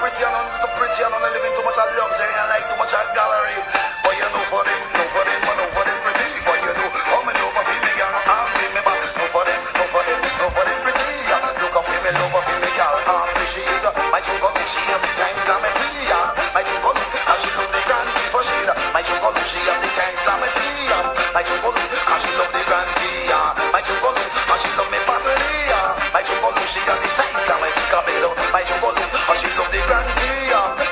pretty and too pretty and living too much of luxury and like too much of gallery. But you know for them, no for them, but no for them pretty. But you know, oh me know for me girl, I'm me back. No for them, no for them, no for them pretty. Look up for me, love for me girl, appreciate. My chungo she have the time glamity. My chungo and she love the granty for she. My chungo she have the time glamity. My chungo and she love the granty. My chungo and she love me family. My chungo she have the time glamity cabello. My chungo and she love the granty.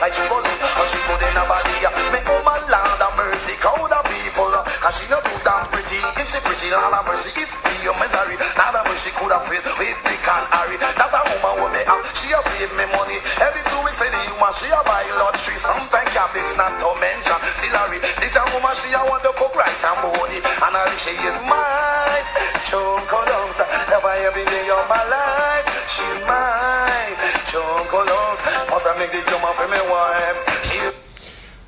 My chungo and she put in a body. Me oh my Lord of mercy, crowd of people. Cause she not too damn pretty. If she pretty, Lord of mercy, if be your misery, Lord of mercy could have filled with Dick and Harry. That a woman will me up. She a save me money. Every 2 weeks in the human, she a buy lottery. Sometimes cabbage, not to mention celery. This a woman, she a want to cook rice and body. And I she is mine. Chocolate, never every day of my life. She's mine. Chocolate, must I make the woman for me wife.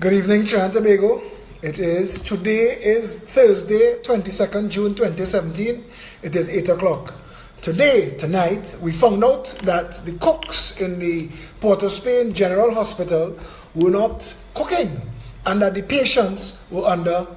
Good evening, Trinidad and Tobago. Today is Thursday, 22nd June 2017. It is 8 o'clock. Tonight, we found out that the cooks in the Port of Spain General Hospital were not cooking and that the patients were under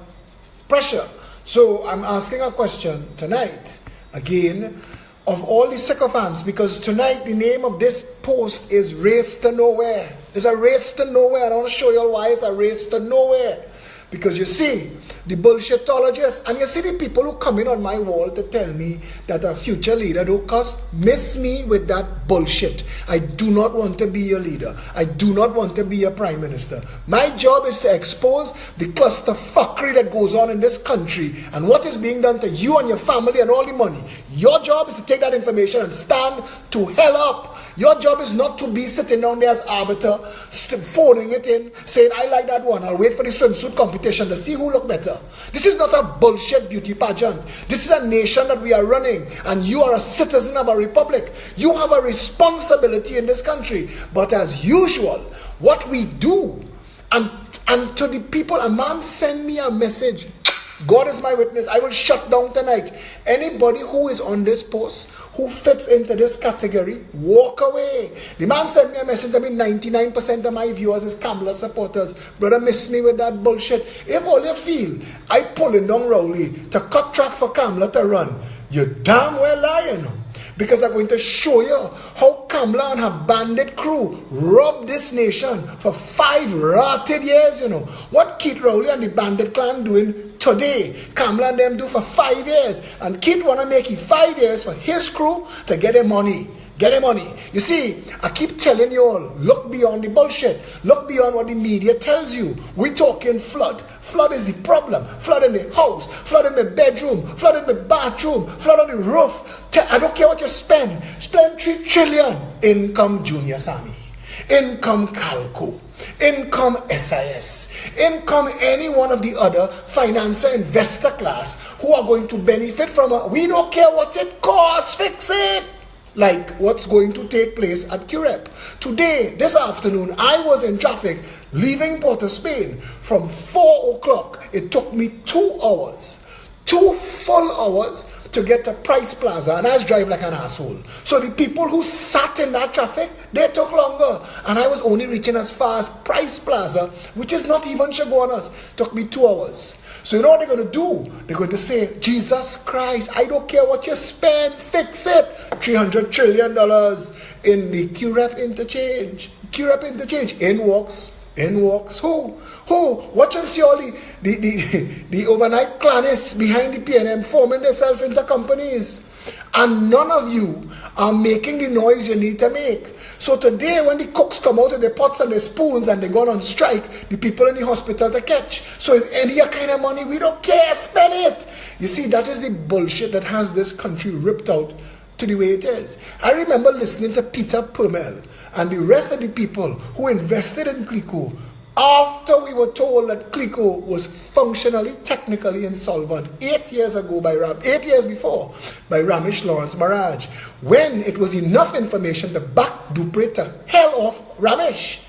pressure. So I'm asking a question tonight, again, of all the sycophants, because tonight the name of this post is Race to Nowhere. It's a race to nowhere. I want to show you all why it's a race to nowhere. Because you see, the bullshitologists, and you see the people who come in on my wall to tell me that a future leader don't miss me with that bullshit. I do not want to be your leader. I do not want to be your prime minister. My job is to expose the clusterfuckery that goes on in this country and what is being done to you and your family and all the money. Your job is to take that information and stand to hell up. Your job is not to be sitting down there as arbiter, phoning it in, saying, I like that one, I'll wait for the swimsuit competition to see who look better. This is not a bullshit beauty pageant. This is a nation that we are running, and you are a citizen of a republic. You have a responsibility in this country. But as usual, what we do, and to the people, a man send me a message. God is my witness. I will shut down tonight. Anybody who is on this post, who fits into this category, walk away. The man sent me a message to me, 99% of my viewers is Kamala supporters. Brother, miss me with that bullshit. If all you feel, I pulling down Rowley to cut track for Kamala to run, you're damn well lying. Because I'm going to show you how Kamala and her bandit crew robbed this nation for 5 rotted years, What Keith Rowley and the bandit clan doing today, Kamala and them do for 5 years. And Keith want to make it 5 years for his crew to get their money. Get their money. You see, I keep telling you all, look beyond the bullshit. Look beyond what the media tells you. We're talking flood. Flood is the problem. Flood in the house. Flood in the bedroom. Flood in the bathroom. Flood on the roof. I don't care what you spend. Spend 3 trillion. Income Junior Sammy. Income Calco. Income SIS. Income any one of the other financier investor class who are going to benefit from it. We don't care what it costs. Fix it. Like what's going to take place at QREP. Today, this afternoon, I was in traffic leaving Port of Spain from 4 o'clock. It took me 2 hours, 2 full hours to get to Price Plaza, and I was driving like an asshole. So the people who sat in that traffic, they took longer, and I was only reaching as far as Price Plaza, which is not even Chaguanas. Took me 2 hours. So you know what they're going to do? They're going to say, Jesus Christ, I don't care what you spend, fix it. $300 trillion in the QREP interchange. QREP interchange. In walks who? Watch and see all the overnight clanists behind the PNM forming themselves into companies. And none of you are making the noise you need to make. So today when the cooks come out with their pots and their spoons and they go on strike, the people in the hospital to catch. So is any kind of money, we don't care, spend it. You see, that is the bullshit that has this country ripped out to the way it is. I remember listening to Peter Permel and the rest of the people who invested in Clico after we were told that Clico was functionally, technically insolvent 8 years before by Ramesh Lawrence Barrage, when it was enough information to back Dupree to hell off Ramesh.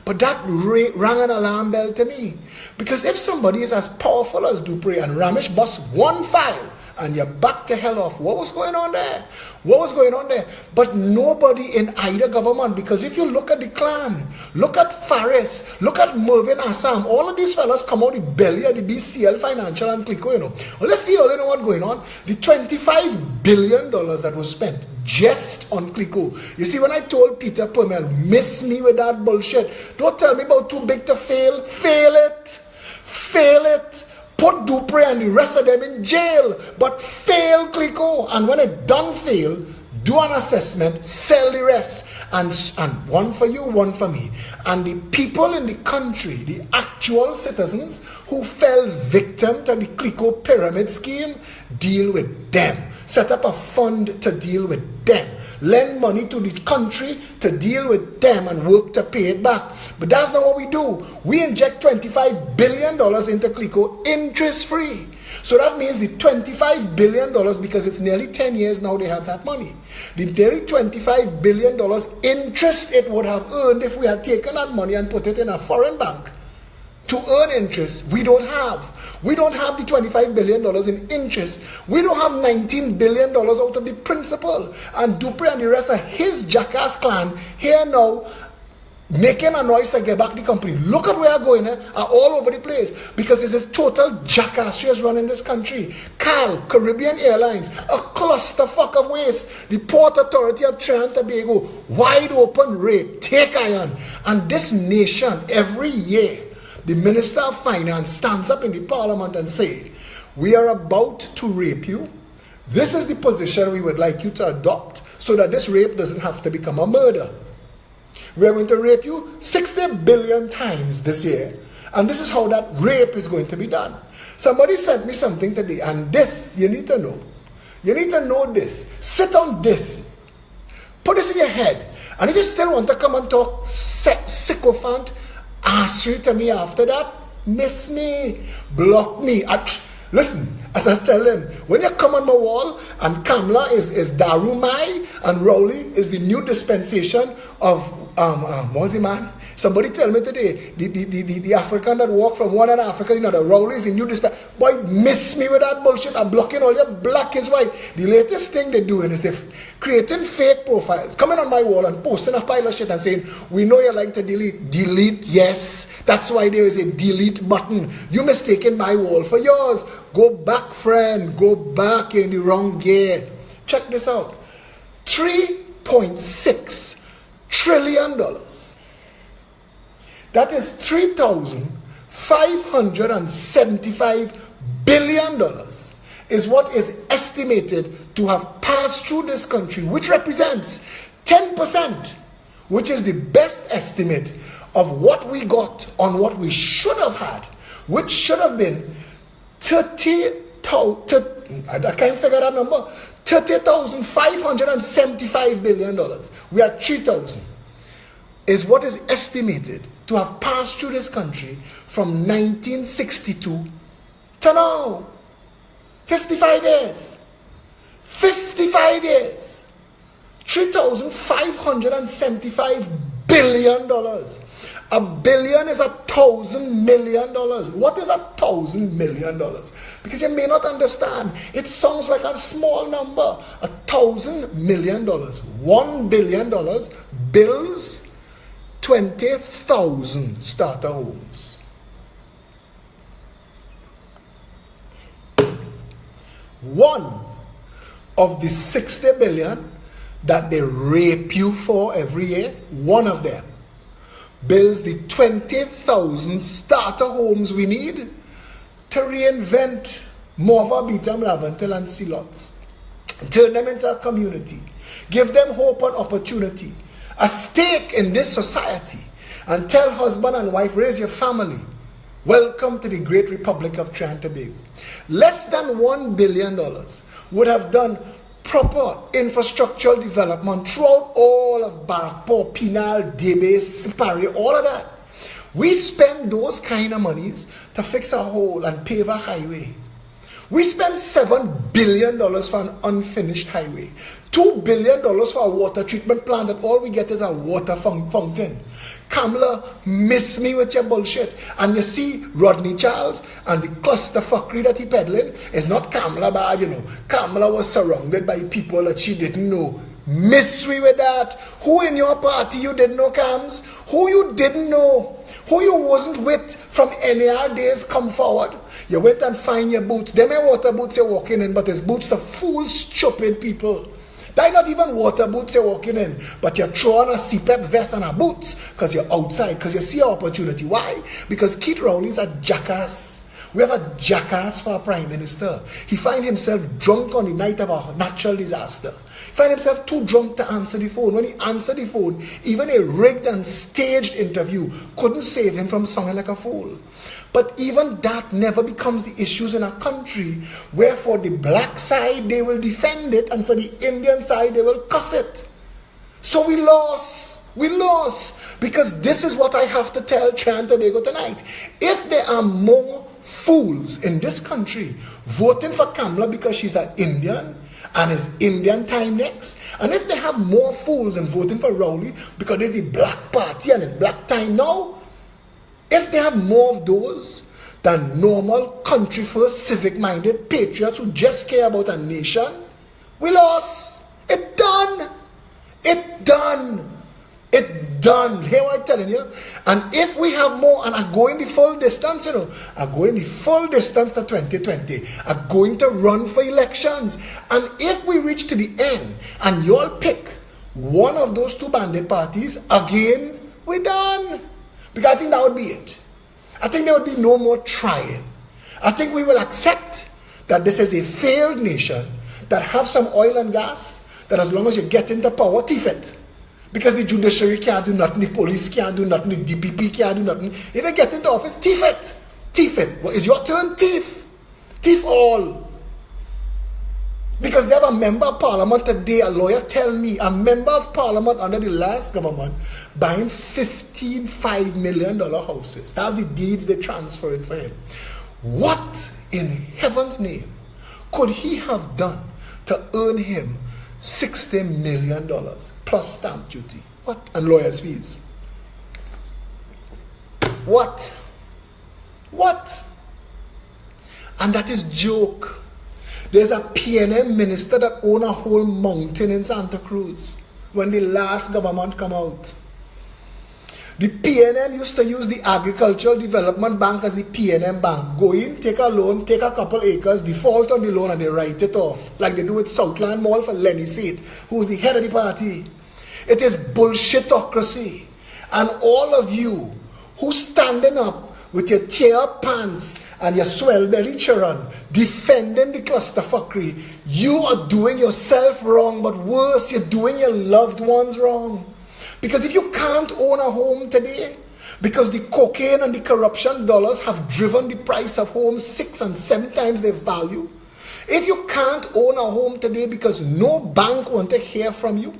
But that rang an alarm bell to me. Because if somebody is as powerful as Dupree and Ramesh busts one file and you back the hell off. What was going on there? What was going on there? But nobody in either government, because if you look at the clan, look at Faris, look at Mervyn Assam, all of these fellas come out the belly of the BCL Financial and Clico, you know. Well, let's feel, you know what's going on? The $25 billion that was spent just on Clico. You see, when I told Peter Permel, miss me with that bullshit, don't tell me about too big to fail. Fail it. Fail it. Put Dupree and the rest of them in jail. But fail Clico. And when it done fail, do an assessment, sell the rest. And one for you, one for me. And the people in the country, the actual citizens who fell victim to the Clico pyramid scheme, deal with them. Set up a fund to deal with them. Lend money to the country to deal with them and work to pay it back. But that's not what we do. We inject $25 billion into Clico interest-free. So that means the $25 billion, because it's nearly 10 years now they have that money. The nearly $25 billion interest it would have earned if we had taken that money and put it in a foreign bank. To earn interest, we don't have. We don't have the $25 billion in interest. We don't have $19 billion out of the principal. And Dupree and the rest of his jackass clan here now making a noise to get back the company. Look at where we're going, are all over the place. Because it's a total jackassery has run in this country. CAL, Caribbean Airlines, a clusterfuck of waste. The Port Authority of Trinidad and Tobago, wide open rape, take iron. And this nation, every year, the Minister of Finance stands up in the Parliament and says, we are about to rape you. This is the position we would like you to adopt so that this rape doesn't have to become a murder. We are going to rape you 60 billion times this year. And this is how that rape is going to be done. Somebody sent me something today, and this, you need to know. You need to know this. Sit on this. Put this in your head. And if you still want to come and talk sycophant, answer to me after that, miss me, block me. Listen, as I tell them, when you come on my wall and Kamla is Darumai and Rowley is the new dispensation of what was the man? Somebody tell me today, the African that walk from one end of Africa, you know, the Rowley is the new dispensation. Boy, miss me with that bullshit. I'm blocking all your black is white. The latest thing they're doing is they're creating fake profiles, coming on my wall and posting a pile of shit and saying, we know you like to delete. Delete, yes. That's why there is a delete button. You mistaken my wall for yours. Go back, friend. Go back in the wrong gear. Check this out. $3.6 trillion. That is $3,575 billion is what is estimated to have passed through this country, which represents 10%, which is the best estimate of what we got on what we should have had, which should have been I can't figure that number, $30,575 billion. We are 3,000. Is what is estimated to have passed through this country from 1962 to now. 55 years. 55 years. $3,575 billion. A billion is $1,000 million. What is $1,000 million? Because you may not understand. It sounds like a small number. $1,000 million. $1 billion builds 20,000 starter homes. One of the 60 billion that they rape you for every year, one of them builds the 20,000 starter homes we need to reinvent Morva, Beetham, Laventille and Silots. Turn them into a community. Give them hope and opportunity. A stake in this society. And tell husband and wife, raise your family. Welcome to the great Republic of Trinidad and Tobago. Less than $1 billion would have done proper infrastructural development throughout all of Barrackpore, Penal, Debe, Sipari, all of that. We spend those kind of monies to fix a hole and pave a highway. We spent $7 billion for an unfinished highway. $2 billion for a water treatment plant that all we get is a water fountain. Kamala, miss me with your bullshit. And you see, Rodney Charles and the clusterfuckery that he peddling is not Kamala bad, you know. Kamala was surrounded by people that she didn't know. Miss me with that. Who in your party you didn't know, Cams? Who you didn't know? Who you wasn't with from any other days come forward. You went and find your boots. Them ain't water boots you're walking in, but it's boots to fool stupid people. They're not even water boots you're walking in, but you're throwing a CPAP vest and a boots because you're outside, because you see an opportunity. Why? Because Keith Rowley's a jackass. We have a jackass for a prime minister. He find himself drunk on the night of a natural disaster. He find himself too drunk to answer the phone. When he answered the phone, even a rigged and staged interview couldn't save him from sounding like a fool. But even that never becomes the issues in a country where for the black side they will defend it and for the Indian side they will cuss it. So we lost. We lost. Because this is what I have to tell Trinidad and Tobago tonight. If there are more fools in this country voting for Kamala because she's an Indian and it's Indian time next, and if they have more fools and voting for Rowley because it's the black party and it's black time now, if they have more of those than normal country first civic minded patriots who just care about a nation, we lost. It done. It done. It done. Hear what I'm telling you? And if we have more, and are going the full distance, you know, are going the full distance to 2020, are going to run for elections. And if we reach to the end, and you all pick one of those two bandit parties, again, we're done. Because I think that would be it. I think there would be no more trying. I think we will accept that this is a failed nation that have some oil and gas, that as long as you get into power, thief it. Because the judiciary can't do nothing, the police can't do nothing, the DPP can't do nothing. If you get into office, thief it. Thief it. Well, it's your turn, thief. Thief all. Because they have a member of parliament today, a lawyer tell me, a member of parliament under the last government buying $15 million houses. That's the deeds they transferred for him. What in heaven's name could he have done to earn him $60 million plus stamp duty? What? And lawyers' fees. What? What? And that is joke. There's a PNM minister that own a whole mountain in Santa Cruz when the last government come out. The PNM used to use the Agricultural Development Bank as the PNM Bank. Go in, take a loan, take a couple acres, default on the loan, and they write it off. Like they do with Southland Mall for Lenny Sate, who is the head of the party. It is bullshitocracy. And all of you who standing up with your tear-up pants and your swell belly children defending the clusterfuckery, you are doing yourself wrong, but worse, you're doing your loved ones wrong. Because if you can't own a home today, because the cocaine and the corruption dollars have driven the price of homes 6 and 7 times their value, if you can't own a home today because no bank want to hear from you,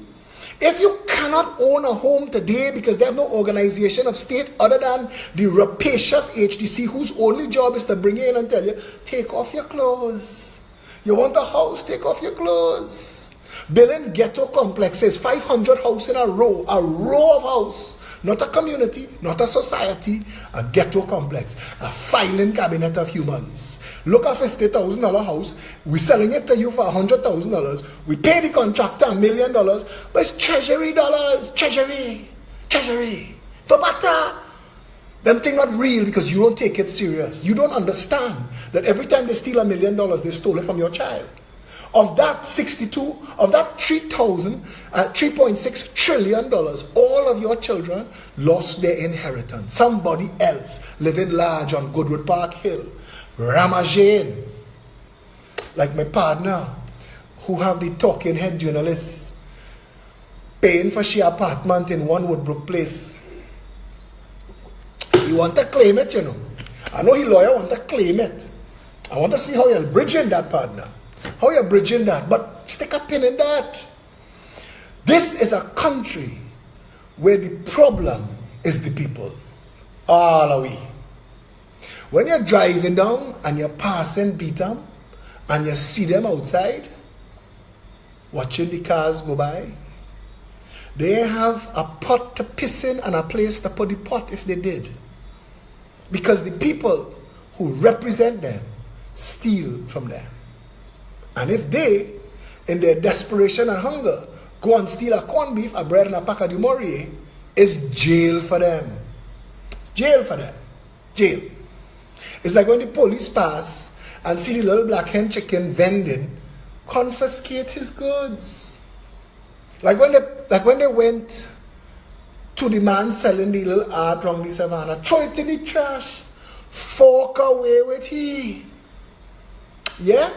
if you cannot own a home today because they have no organization of state other than the rapacious HDC whose only job is to bring you in and tell you, take off your clothes. You want a house, take off your clothes. Building ghetto complexes, 500 houses in a row of house. Not a community, not a society, a ghetto complex, a filing cabinet of humans. Look at $50,000 house, we're selling it to you for $100,000. We pay the contractor $1 million, but it's treasury dollars, treasury. No matter. Them thing not real because you don't take it serious. You don't understand that every time they steal $1 million, they stole it from your child. Of that 3.6 trillion dollars, all of your children lost their inheritance. Somebody else living large on Goodwood Park Hill, Ramajane, like my partner, who have the talking head journalists, paying for she apartment in One Woodbrook Place. He want to claim it, you know. I know he lawyer want to claim it. I want to see how you're bridging that, partner. How you're bridging that, but stick a pin in that. This is a country where the problem is the people. All are we. When you're driving down and you're passing Beetham and you see them outside watching the cars go by. They have a pot to piss in and a place to put the pot if they did. Because the people who represent them steal from them. And if they, in their desperation and hunger, go and steal a corned beef, a bread and a pack of du Maurier, it's jail for them. Jail for them. Jail. It's like when the police pass and see the little black hen chicken vending, confiscate his goods. Like when they went to the man selling the little art from the savannah, throw it in the trash, fork away with he. Yeah?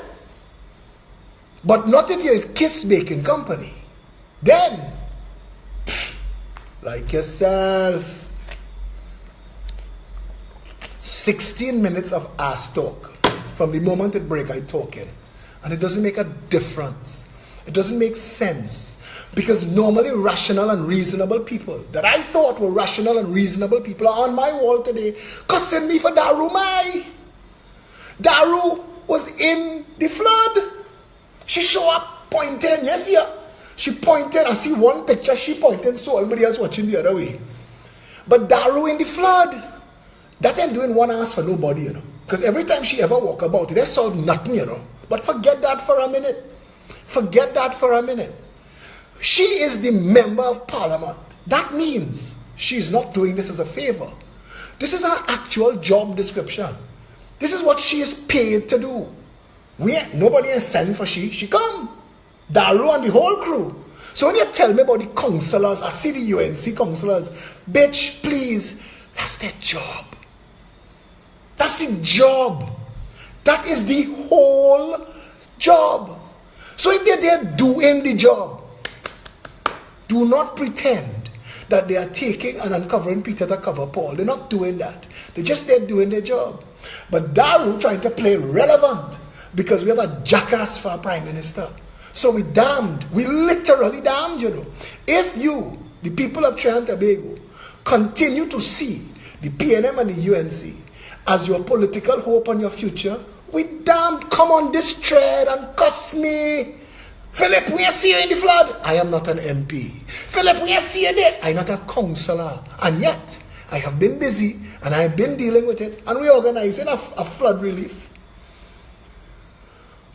But not if you're his kiss baking company. Then, like yourself. 16 minutes of ass talk. From the moment it break, I talking. And it doesn't make a difference. It doesn't make sense. Because normally rational and reasonable people that I thought were rational and reasonable people are on my wall today cussing me for Daru Mai. Daru was in the flood. She show up pointing. Yes, yeah. She pointed. I see one picture. She pointed so everybody else watching the other way. But Daru in the flood. That ain't doing one ass for nobody, you know. Because every time she ever walk about, they solve nothing, you know. But forget that for a minute. Forget that for a minute. She is the member of parliament. That means she's not doing this as a favor. This is her actual job description. This is what she is paid to do. Nobody is sent for she. She come. Daru and the whole crew. So when you tell me about the councillors, I see the UNC councillors. Bitch, please. That's their job. That's the job. That is the whole job. So if they're there doing the job, do not pretend that they are taking and uncovering Peter to cover Paul. They're not doing that. They're just there doing their job. But Daru trying to play relevant because we have a jackass for a prime minister. So we damned. We literally damned, you know. If you, the people of Trinidad and Tobago, continue to see the PNM and the UNC as your political hope on your future, we damned. Come on this thread and cuss me. Philip, we see you in the flood. I am not an MP. Philip, we see you there. I'm not a councillor. And yet, I have been busy and I've been dealing with it and reorganizing a flood relief.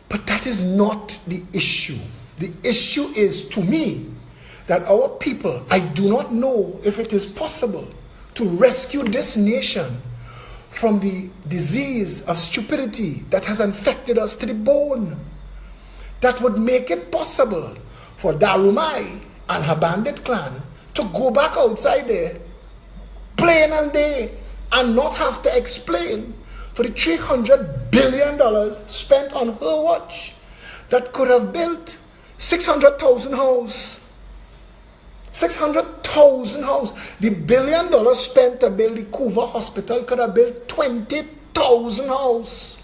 But that is not the issue. The issue is, to me, that our people, I do not know if it is possible to rescue this nation from the disease of stupidity that has infected us to the bone. That would make it possible for Daru Mai and her bandit clan to go back outside there, plain and day, and not have to explain for the $300 billion spent on her watch that could have built 600,000 houses. 600,000 houses. The $1 billion spent to build the Couva Hospital could have built 20,000 houses.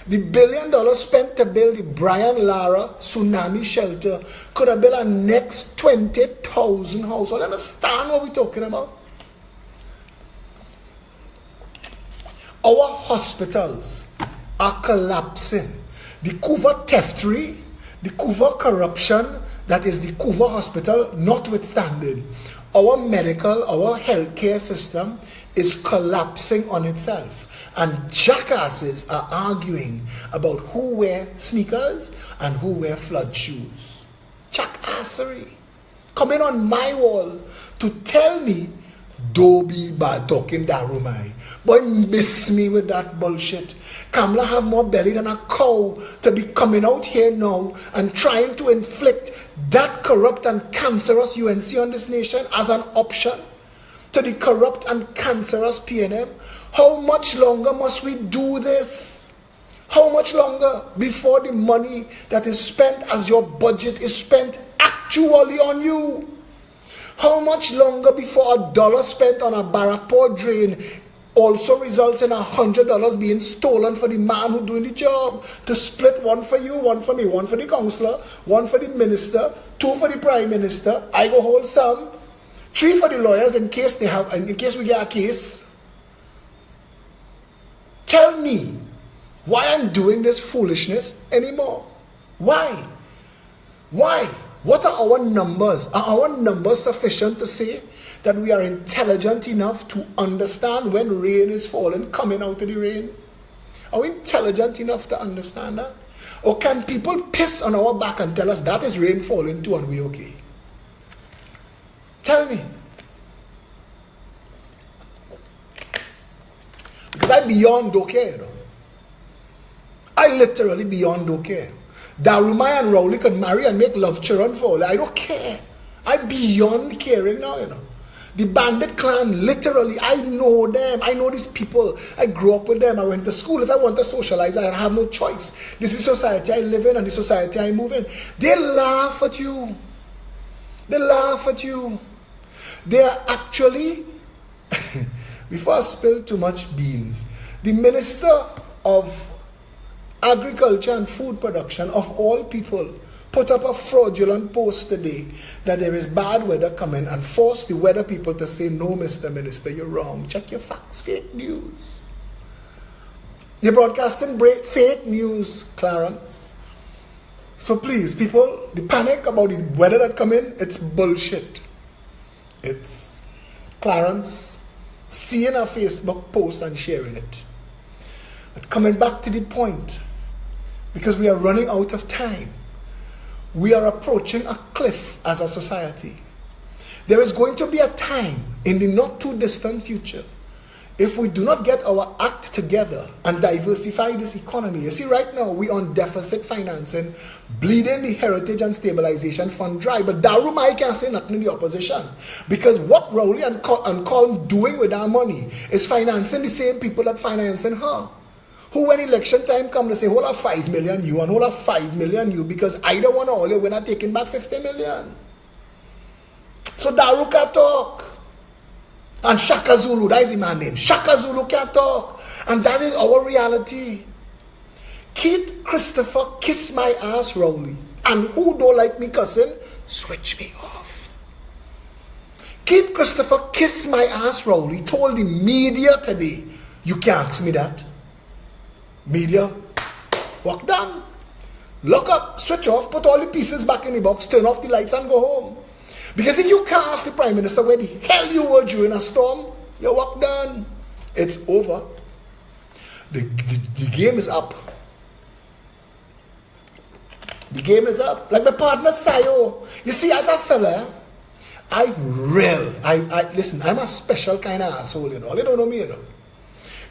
The $1 billion spent to build the Brian Lara Tsunami Shelter could have built a next 20,000 houses. You understand what we're talking about? Our hospitals are collapsing. The Couva theftery, the Couva corruption, that is the Couva Hospital notwithstanding, our medical, our healthcare system is collapsing on itself. And jackasses are arguing about who wear sneakers and who wear flood shoes. Jackassery. Coming on my wall to tell me, don't be bad talking Daru Mai. Boy, miss me with that bullshit. Kamala have more belly than a cow to be coming out here now and trying to inflict that corrupt and cancerous UNC on this nation as an option to the corrupt and cancerous PNM. How much longer must we do this? How much longer before the money that is spent as your budget is spent actually on you? How much longer before $1 spent on a Barrackpore drain also results in $100 being stolen for the man who doing the job? To split one for you, one for me, one for the councillor, one for the minister, two for the prime minister. I go hold some, 3 for the lawyers in case we get a case. Tell me, why I'm doing this foolishness anymore. Why? Why? What are our numbers? Are our numbers sufficient to say that we are intelligent enough to understand when rain is falling, coming out of the rain? Are we intelligent enough to understand that? Or can people piss on our back and tell us that is rain falling too and we okay? Tell me. Because I beyond don't care, you know. I literally beyond don't care. Darumai and Rowley could marry and make love children for all. I don't care. I beyond caring now, you know. The Bandit clan, literally, I know them. I know these people. I grew up with them. I went to school. If I want to socialize, I have no choice. This is the society I live in and the society I move in. They laugh at you. They laugh at you. They are actually, before I spill too much beans, the Minister of Agriculture and Food Production, of all people, put up a fraudulent post today that there is bad weather coming and force the weather people to say, no, Mr. Minister, you're wrong. Check your facts. Fake news. You're broadcasting fake news, Clarence. So please, people, the panic about the weather that come in, it's bullshit. It's Clarence seeing a Facebook post and sharing it. But coming back to the point, because we are running out of time, we are approaching a cliff as a society. There is going to be a time in the not too distant future, if we do not get our act together and diversify this economy. You see, right now we on deficit financing, bleeding the Heritage and Stabilization Fund dry. But Darumai can't say nothing in the opposition, because what Rowley and Colm doing with our money is financing the same people that financing her. Who, when election time come, they say, hold up 5 million you and hold up 5 million you, because either one or all you, we're not taking back 50 million. So Daruka talk. And Shaka Zulu, that is the man's name. Shaka Zulu can talk. And that is our reality. Keith Christopher, kiss my ass, Rowley. And who don't like me cussing, switch me off. Keith Christopher, kiss my ass, Rowley, told the media today, you can't ask me that. Media, work done. Lock up, switch off, put all the pieces back in the box, turn off the lights and go home. Because if you can't ask the Prime Minister where the hell you were during a storm, your work done. It's over. The game is up. The game is up. Like my partner Sayo. You see, as a fella, listen, I'm a special kind of asshole, you know. You don't know me, you know.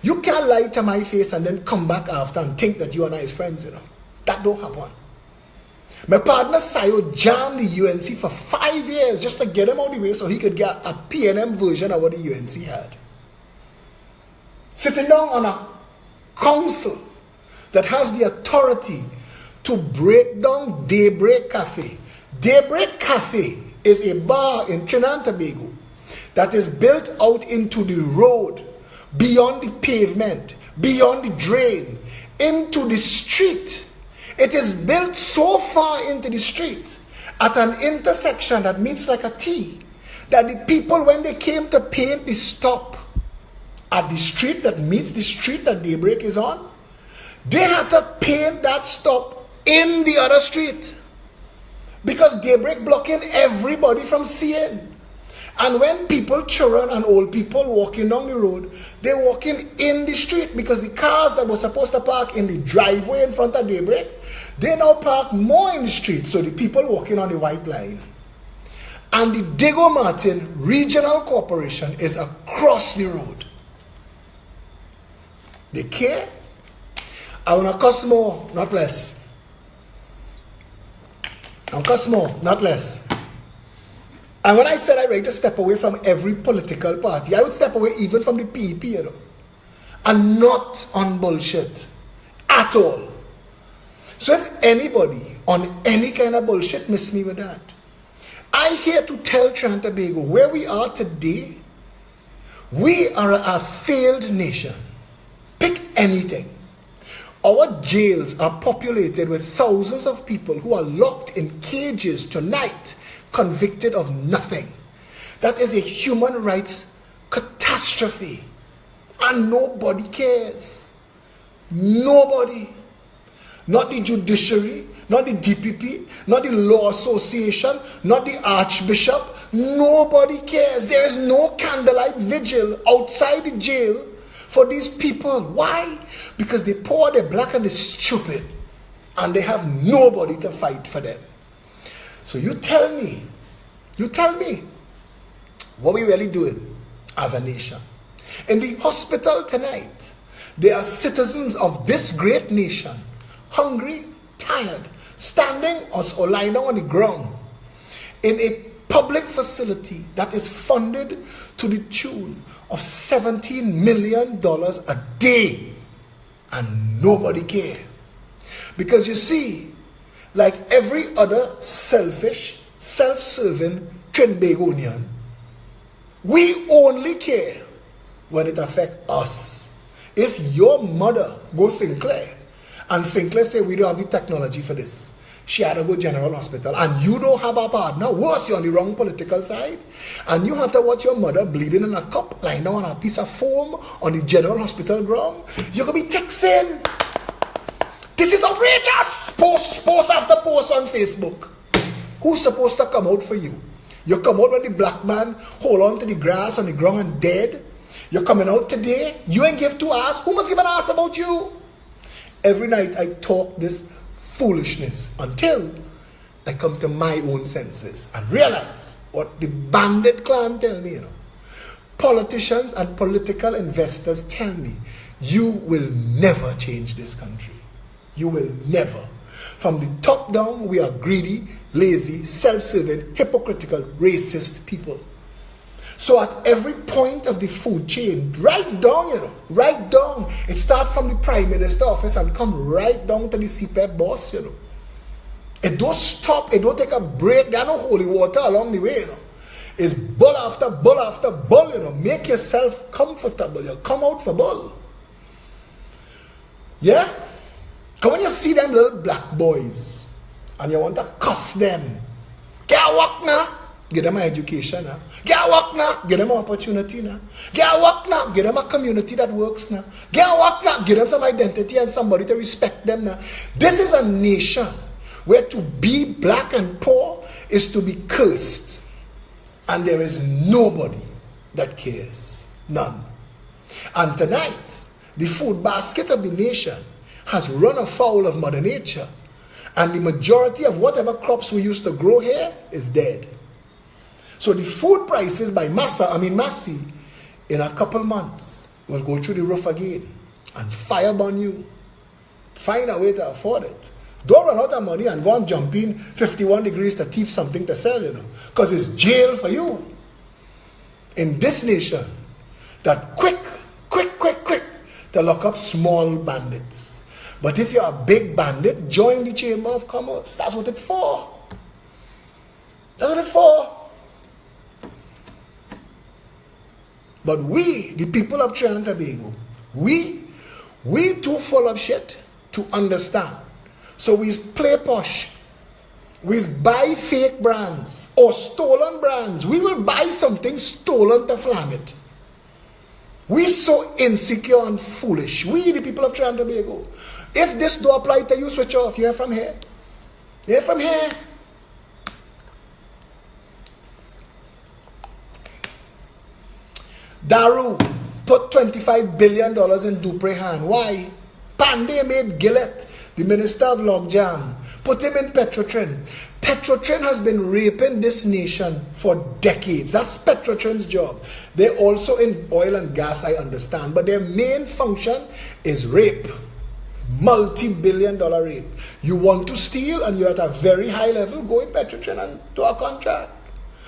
You can't lie to my face and then come back after and think that you and I is friends, you know. That don't happen. My partner Sayo jammed the UNC for 5 years just to get him out of the way so he could get a PNM version of what the UNC had. Sitting down on a council that has the authority to break down Daybreak Cafe. Daybreak Cafe is a bar in Trinidad and Tobago that is built out into the road, beyond the pavement, beyond the drain, into the street. It is built so far into the street at an intersection that meets like a T, that the people, when they came to paint the stop at the street that meets the street that Daybreak is on, they had to paint that stop in the other street, because Daybreak blocking everybody from seeing. And when people, children and old people walking down the road, they're walking in the street, because the cars that were supposed to park in the driveway in front of Daybreak, they now park more in the street, so the people walking on the white line. And the Diego Martin Regional Corporation is across the road. They care. I want to cost more, not less. I want to cost more, not less. And when I said I ready to step away from every political party, I would step away even from the PEP, you know, and not on bullshit at all. So if anybody on any kind of bullshit, miss me with that. I here to tell Trinidad and Tobago, where we are today, we are a failed nation. Pick anything. Our jails are populated with thousands of people who are locked in cages tonight, convicted of nothing. That is a human rights catastrophe, and nobody cares. Nobody. Not the judiciary, not the DPP, not the law association, not the archbishop. Nobody cares. There is no candlelight vigil outside the jail for these people. Why? Because they poor, they're black, and they're stupid. And they have nobody to fight for them. So you tell me, what we really doing as a nation? In the hospital tonight, there are citizens of this great nation, hungry, tired, standing or lying down on the ground in a public facility that is funded to the tune of $17 million a day, and nobody care. Because you see, like every other selfish, self-serving Trinbagonian, we only care when it affects us. If your mother goes Sinclair, and Sinclair say we don't have the technology for this, she had to go General Hospital, and you don't have a partner, worse, you're on the wrong political side, and you have to watch your mother bleeding in a cup, lying down on a piece of foam on the General Hospital ground, you're going to be texting, this is outrageous, post after post on Facebook. Who's supposed to come out for you? You come out when the black man hold on to the grass on the ground and dead. You're coming out today, you ain't give two ass, who must give an ass about you? Every night I talk this foolishness until I come to my own senses and realize what the bandit clan tell me, Politicians and political investors tell me, you will never change this country. You will never. From the top down, we are greedy, lazy, self-serving, hypocritical, racist people. So at every point of the food chain, right down, right down. It starts from the Prime Minister office and come right down to the CPEP boss, It don't stop, it don't take a break. There are no holy water along the way, It's bull after bull after bull, Make yourself comfortable, Come out for bull. Yeah? Because when you see them little black boys, and you want to cuss them, get a walk now. Give them an education now. Get a work now. Give them an opportunity now. Get a work now. Give them a community that works now. Get a work now. Give them some identity and somebody to respect them now. This is a nation where to be black and poor is to be cursed. And there is nobody that cares. None. And tonight, the food basket of the nation has run afoul of Mother Nature. And the majority of whatever crops we used to grow here is dead. So the food prices by Massey, in a couple months, will go through the roof again and fireburn you. Find a way to afford it. Don't run out of money and go and jump in 51 degrees to thief something to sell, because it's jail for you. In this nation, that quick to lock up small bandits. But if you're a big bandit, join the Chamber of Commerce. That's what it's for. That's what it's for. But we, the people of Trinidad and Tobago, we too full of shit to understand. So we play posh. We buy fake brands or stolen brands. We will buy something stolen to flag it. We so insecure and foolish. We, the people of Trinidad and Tobago. If this don't apply to you, switch off. You hear from here. You hear from here. Daru put $25 billion in Dupree hand. Why? Pandey made Gillett, the Minister of Logjam, put him in Petrotrin. Petrotrin has been raping this nation for decades. That's Petrotrin's job. They're also in oil and gas, I understand. But their main function is rape. Multi-billion-dollar rape. You want to steal and you're at a very high level, go in Petrotrin and do a contract.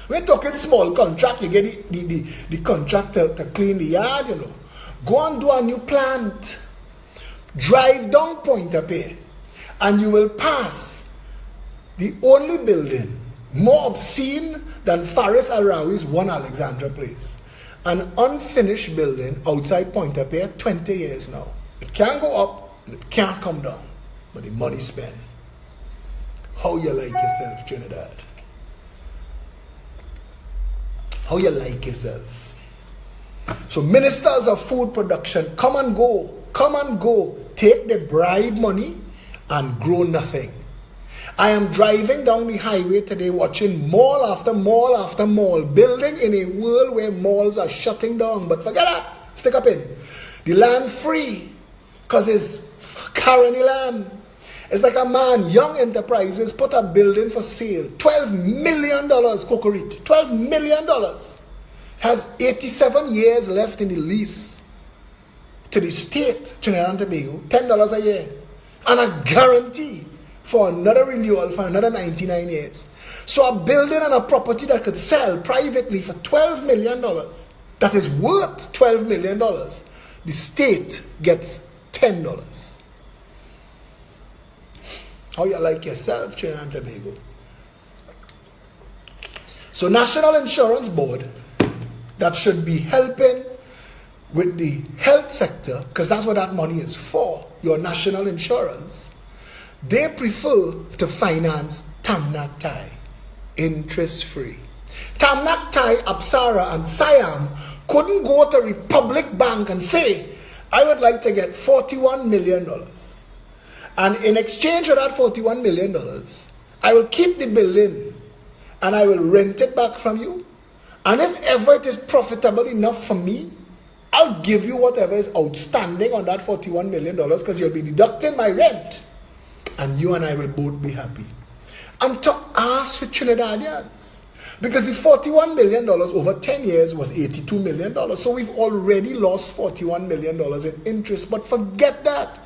We're talking small contract, you get the contract to clean the yard, Go and do a new plant. Drive down Pointe-a-Pierre and you will pass the only building more obscene than Faris Al-Rawi's One Alexandra Place. An unfinished building outside Pointe-a-Pierre, 20 years now. It can't go up, and it can't come down, but the money spent. How you like yourself, Trinidad? How you like yourself? So ministers of food production, come and go. take the bribe money and grow nothing. I am driving down the highway today watching mall after mall after mall, building in a world where malls are shutting down. But forget that. Stick up in. The land free because it's currently land. It's like a man, Young Enterprises, put a building for sale. $12 million, Cocorite. $12 million. Has 87 years left in the lease to the state, Trinidad and Tobago. $10 a year. And a guarantee for another renewal for another 99 years. So a building and a property that could sell privately for $12 million, that is worth $12 million, the state gets $10. How you like yourself, Trinidad and Tobago? So National Insurance Board, that should be helping with the health sector, because that's what that money is for, your national insurance, they prefer to finance Tamnak Thai, interest-free. Tamnak Thai, Apsara, and Siam couldn't go to Republic Bank and say, I would like to get $41 million. And in exchange for that $41 million, I will keep the building and I will rent it back from you. And if ever it is profitable enough for me, I'll give you whatever is outstanding on that $41 million because you'll be deducting my rent. And you and I will both be happy. And to ask for Trinidadians. Because the $41 million over 10 years was $82 million. So we've already lost $41 million in interest. But forget that.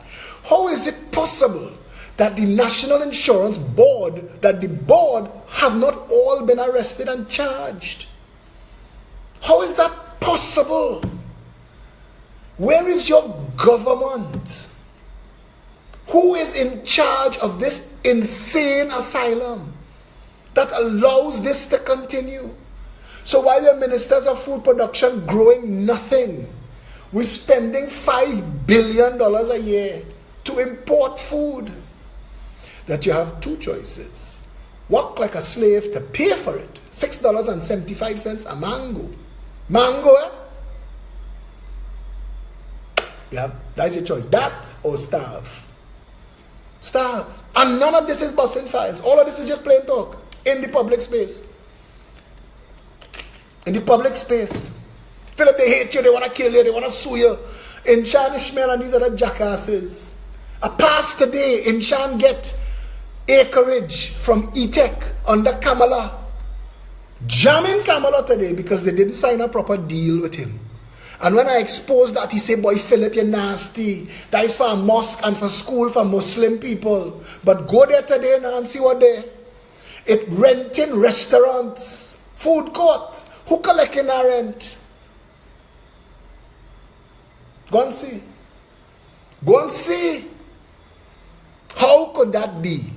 How is it possible that the National Insurance Board, that the board have not all been arrested and charged? How is that possible? Where is your government? Who is in charge of this insane asylum that allows this to continue? So while your ministers of food production growing nothing, we're spending $5 billion a year to import food, that you have two choices. Work like a slave to pay for it. $6.75 a mango. Mango, eh? Yeah, that's your choice. That or starve. Starve. And none of this is busting files. All of this is just plain talk. In the public space. In the public space. Philip, they hate you, they want to kill you, they want to sue you. In Shan Ishmael and these other jackasses. A pass today, in Shan get acreage from ETEC under Kamala. Jamming Kamala today because they didn't sign a proper deal with him. And when I exposed that, he said, boy, Philip, you're nasty. That is for a mosque and for school for Muslim people. But go there today now and see what they... It renting restaurants, food court. Who collecting our rent? Go and see. Go and see. How could that be?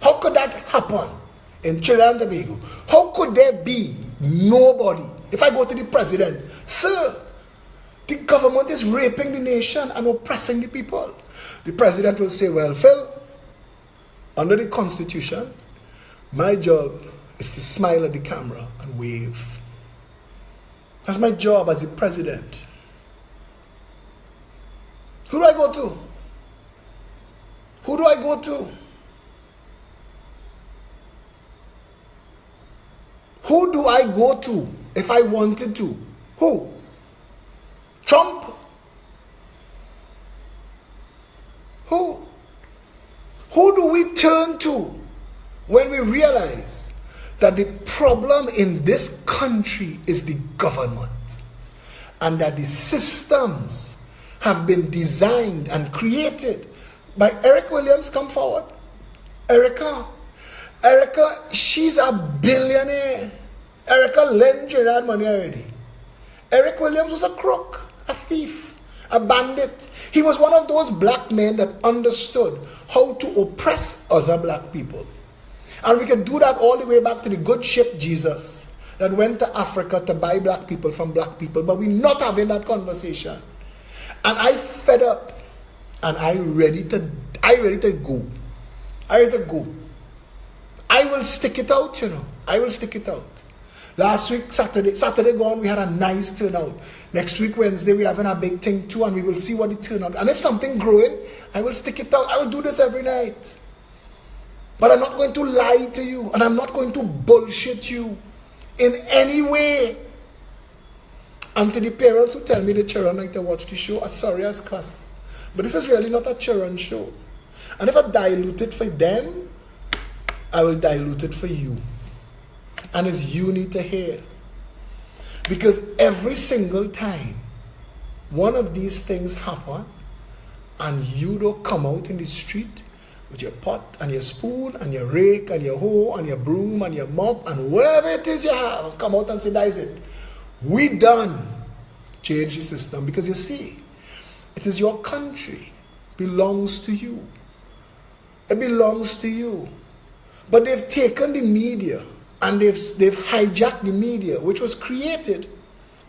How could that happen in Trinidad and Tobago? How could there be nobody? If I go to the president, sir, the government is raping the nation and oppressing the people. The president will say, well, Phil, under the Constitution, my job is to smile at the camera and wave. That's my job as a president. Who do I go to? Who do I go to? Who do I go to if I wanted to? Who? Trump? Who? Who do we turn to when we realize that the problem in this country is the government and that the systems have been designed and created by Eric Williams? Come forward. Erica, she's a billionaire. Erica lent Gerard money already. Eric Williams was a crook, a thief, a bandit. He was one of those black men that understood how to oppress other black people. And we can do that all the way back to the good ship Jesus that went to Africa to buy black people from black people. But we're not having that conversation. And I fed up. And I ready to go. I ready to go. I will stick it out, you know. I will stick it out. Last week, Saturday gone, we had a nice turnout. Next week, Wednesday, we're having a big thing too, and we will see what it turn out. And if something growing, I will stick it out. I will do this every night. But I'm not going to lie to you, and I'm not going to bullshit you in any way. And to the parents who tell me the children like to watch the show, I'm sorry as cuss. But this is really not a children show. And if I dilute it for them, I will dilute it for you. And it's you need to hear. Because every single time one of these things happen, and you don't come out in the street with your pot and your spoon and your rake and your hoe and your broom and your mop and whatever it is you have, come out and say, that is it. We done. Change the system. Because you see, it is your country. It belongs to you. It belongs to you. But they've taken the media and they've hijacked the media, which was created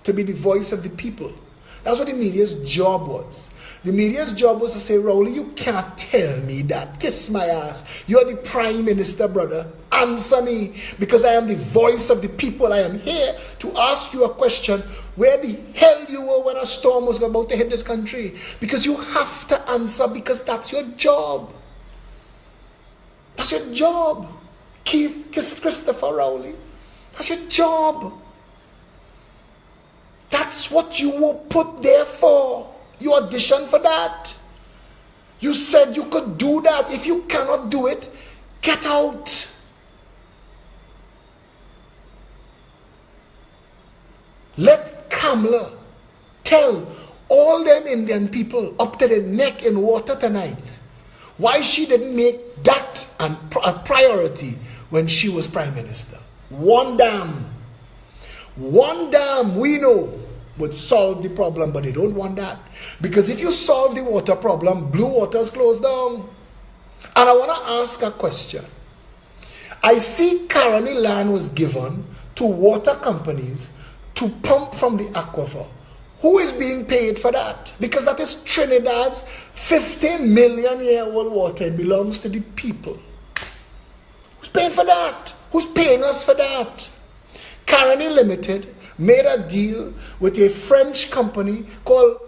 to be the voice of the people. That's what the media's job was. The media's job was to say, Rowley, you can't tell me that. Kiss my ass. You're the Prime Minister, brother. Answer me, because I am the voice of the people. I am here to ask you a question. Where the hell you were when a storm was about to hit this country? Because you have to answer, because that's your job. That's your job. Keith Christopher Rowley. That's your job. That's what you were put there for. You auditioned for that. You said you could do that. If you cannot do it, get out. Let Kamala tell all them Indian people up to their neck in water tonight why she didn't make that a priority when she was Prime Minister. One dam we know would solve the problem, but they don't want that. Because if you solve the water problem, Blue Waters closed down. And I want to ask a question. I see Caroni land was given to water companies to pump from the aquifer. Who is being paid for that? Because that is Trinidad's 50 million year old water. It belongs to the people. Who's paying for that? Who's paying us for that? Caroni Limited made a deal with a French company called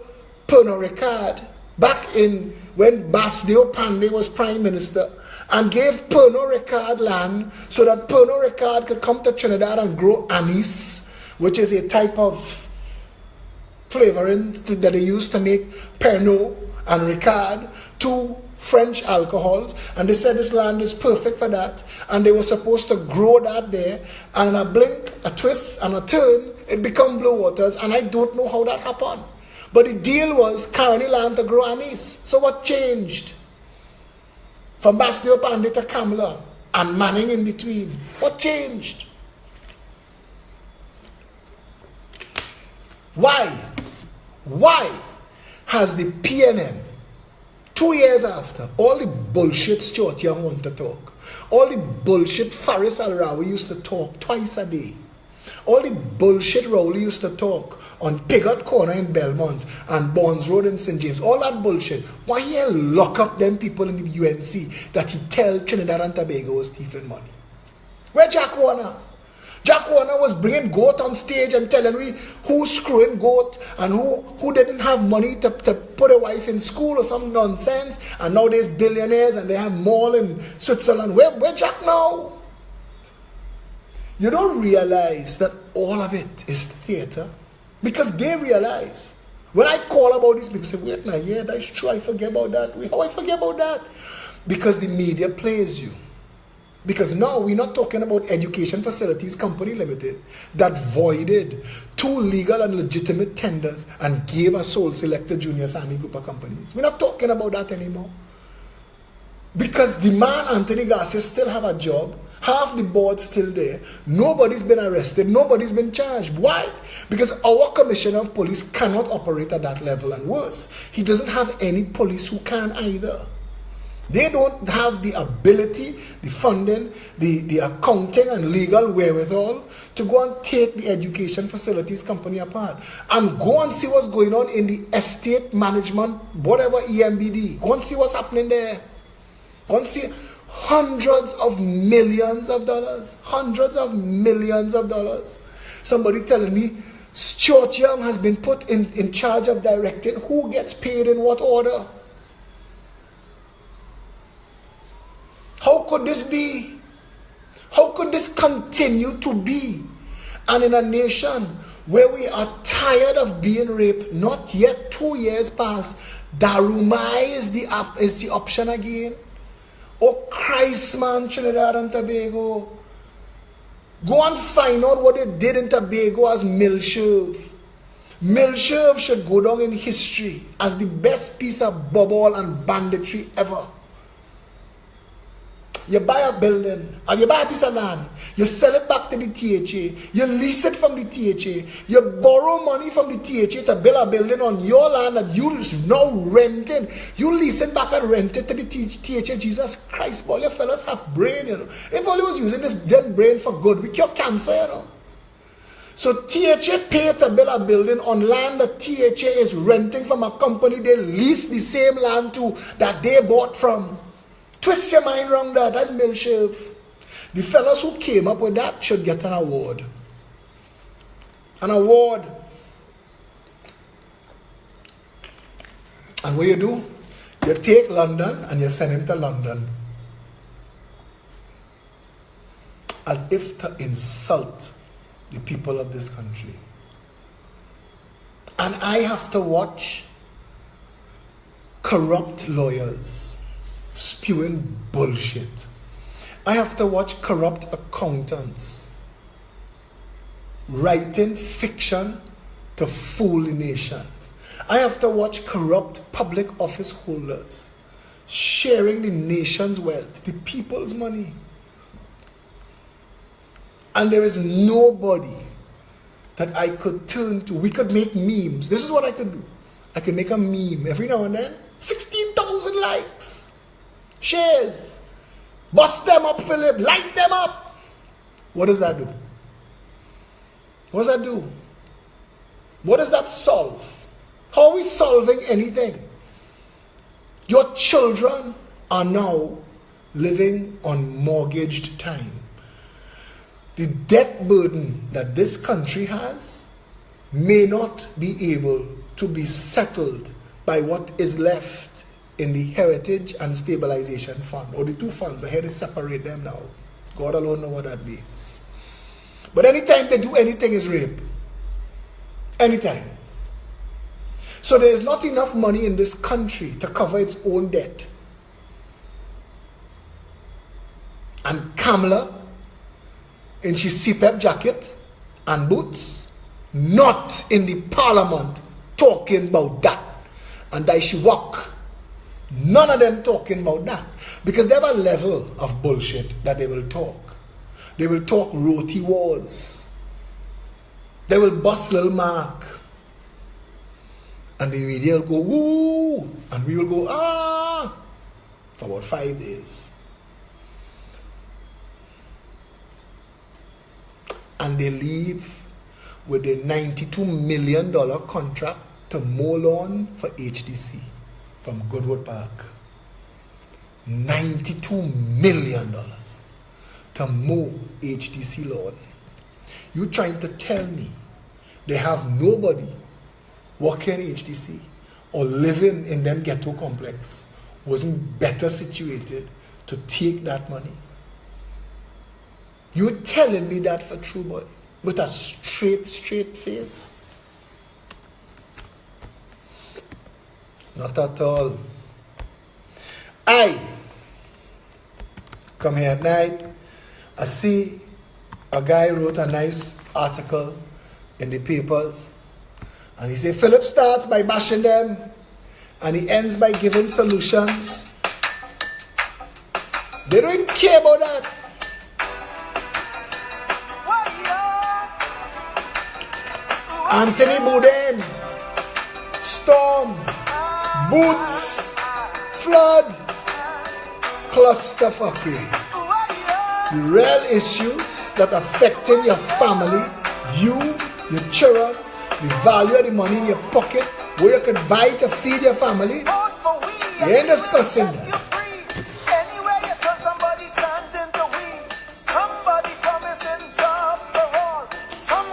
Pernod Ricard back in when Bassdeo Panday was Prime Minister, and gave Pernod Ricard land so that Pernod Ricard could come to Trinidad and grow anise, which is a type of flavoring that they use to make Pernod and Ricard, two French alcohols. And they said this land is perfect for that, and they were supposed to grow that there, and in a blink, a twist and a turn, it become Blue Waters. And I don't know how that happened, but the deal was Caroni land to grow anise. So what changed from Bassdeo Panday to Kamala and Manning in between? What changed? Why has the PNM, 2 years after, all the bullshit Stuart Young want to talk, all the bullshit Faris Al-Rawi used to talk twice a day, all the bullshit Rowley used to talk on Piggott Corner in Belmont and Bonds Road in St. James, all that bullshit, why he lock up them people in the UNC that he tell Trinidad and Tobago was thieving money? Where Jack Warner? Jack Warner was bringing goat on stage and telling me who's screwing goat and who didn't have money to put a wife in school or some nonsense, and now there's billionaires and they have mall in Switzerland. Where Jack now? You don't realize that all of it is theater, because they realize. When I call about this, people say, wait now, yeah, that's true, I forget about that. How I forget about that? Because the media plays you. Because now we're not talking about Education Facilities Company Limited that voided 2 legal and legitimate tenders and gave a sole selected junior Sammy group of companies. We're not talking about that anymore. Because the man, Anthony Garcia, still have a job. Half the board still there. Nobody's been arrested. Nobody's been charged. Why? Because our commissioner of police cannot operate at that level, and worse, he doesn't have any police who can either. They don't have the ability, the funding, the accounting and legal wherewithal to go and take the Education Facilities Company apart and go and see what's going on in the estate management, whatever EMBD. Go and see what's happening there. Go and see hundreds of millions of dollars Somebody telling me Stuart Young has been put in charge of directing who gets paid in what order. How could this be? How could this continue to be? And in a nation where we are tired of being raped, not yet 2 years past, Darumai is the option again. Oh Christ, man, Trinidad and Tobago. Go and find out what they did in Tobago as Milshirv. Milshirv should go down in history as the best piece of bubble and banditry ever. You buy a building, or you buy a piece of land, you sell it back to the THA, you lease it from the THA, you borrow money from the THA to build a building on your land that you now renting. You lease it back and rent it to the THA. Jesus Christ, boy, you fellas have brain, you know. If only was using this damn brain for good, we cure cancer, you know. So THA pay to build a building on land that THA is renting from a company they lease the same land to that they bought from. Twist your mind wrong that. That's Milshirv. The fellows who came up with that should get an award. An award. And what you do? You take London and you send him to London. As if to insult the people of this country. And I have to watch corrupt lawyers spewing bullshit. I have to watch corrupt accountants writing fiction to fool the nation. I have to watch corrupt public office holders sharing the nation's wealth, the people's money. And there is nobody that I could turn to. We could make memes. This is what I could do. I could make a meme every now and then. 16,000 likes. Shares. Bust them up, Philip. Light them up. What does that do? What does that do? What does that solve? How are we solving anything? Your children are now living on mortgaged time. The debt burden that this country has may not be able to be settled by what is left in the Heritage and Stabilization Fund, or the two funds. I had to separate them now. God alone knows what that means. But anytime they do anything is rape. Anytime. So there is not enough money in this country to cover its own debt. And Kamala, in her CPEP jacket and boots, not in the parliament talking about that. And I she walk. None of them talking about that. Because they have a level of bullshit that they will talk. They will talk roti wars. They will bust little Mark. And the media will go, woo, and we will go, ah, for about 5 days. And they leave with a $92 million contract to mow lawn for HDC from Goodwood Park. $92 million to mow HDC lawn. You trying to tell me they have nobody working in HDC or living in them ghetto complex wasn't better situated to take that money? You're telling me that for true, boy, with a straight face? Not at all. I come here at night, I see a guy wrote a nice article in the papers, and he said Philip starts by bashing them and he ends by giving solutions. They don't even care about that. Anthony Bourdain, storm, boots, flood, clusterfuckery. The real issues that affecting your family, you, your children, the value of the money in your pocket, where you could buy to feed your family, they ain't discussing that. Somebody promising jobs for all. Some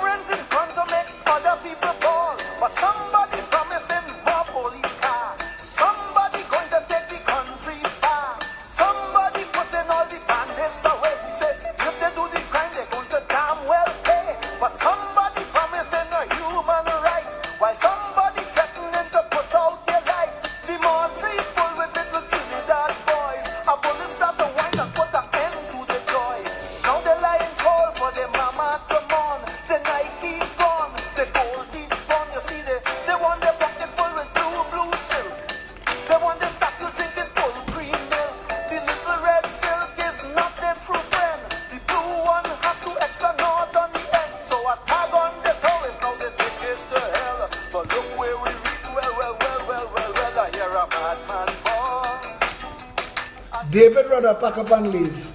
David Rudder pack up and leave.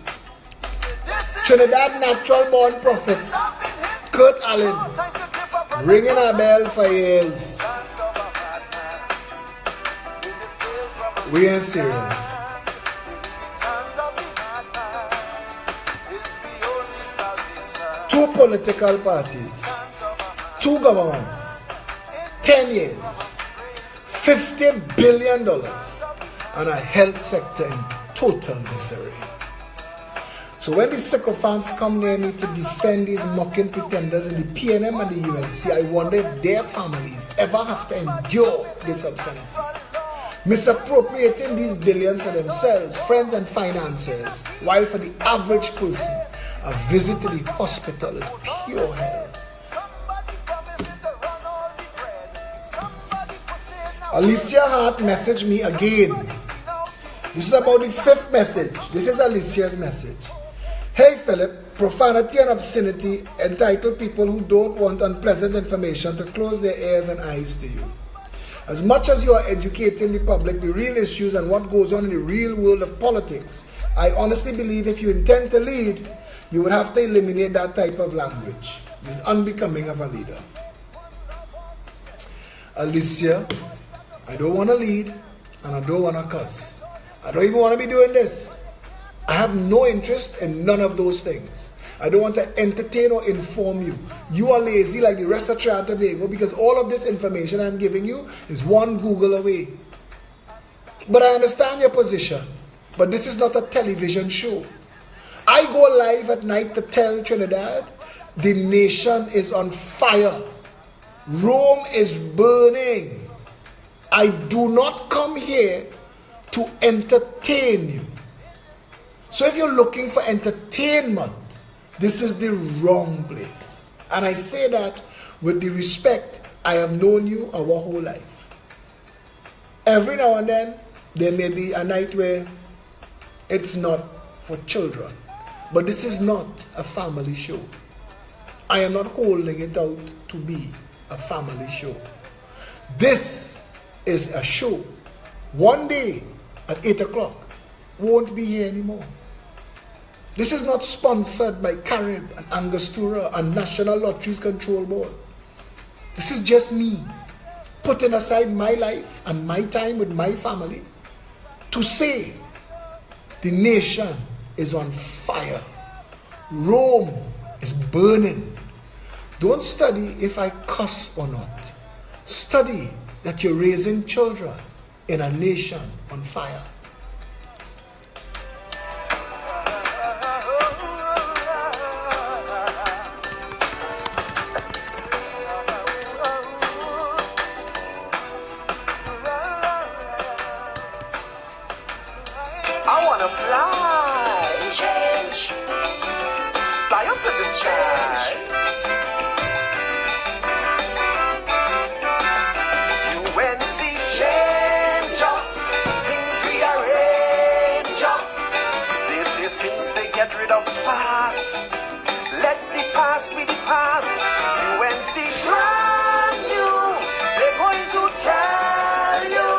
Trinidad natural born prophet Kurt Allen ringing a bell for years. We ain't serious. Two political parties, two governments, 10 years, $50 billion, and a health sector in total misery. So when the sycophants come near me to defend these mocking pretenders in the PNM and the UNC, I wonder if their families ever have to endure this obscenity. Misappropriating these billions for themselves, friends and financiers, while for the average person, a visit to the hospital is pure hell. Alicia Hart messaged me again. This is about the fifth message. This is Alicia's message. Hey Philip, profanity and obscenity entitle people who don't want unpleasant information to close their ears and eyes to you. As much as you are educating the public the real issues and what goes on in the real world of politics, I honestly believe if you intend to lead, you would have to eliminate that type of language. It is unbecoming of a leader. Alicia, I don't want to lead and I don't want to cuss. I don't even want to be doing this. I have no interest in none of those things. I don't want to entertain or inform you. You are lazy like the rest of Trinidad and Tobago because all of this information I'm giving you is one Google away. But I understand your position. But this is not a television show. I go live at night to tell Trinidad the nation is on fire. Rome is burning. I do not come here to entertain you. So if you're looking for entertainment, this is the wrong place. And I say that with the respect I have known you our whole life. Every now and then, there may be a night where it's not for children. But this is not a family show. I am not holding it out to be a family show. This is a show. One day at 8 o'clock, won't be here anymore. This is not sponsored by Carib and Angostura and National Lotteries Control Board. This is just me putting aside my life and my time with my family to say the nation is on fire. Rome is burning. Don't study if I cuss or not. Study that you're raising children in a nation on fire. I wanna fly, change, fly up to the sky. UNC change up, things rearrange up. This is since they get rid of past. Let the past be the past. UNC brand new, they're going to tell you.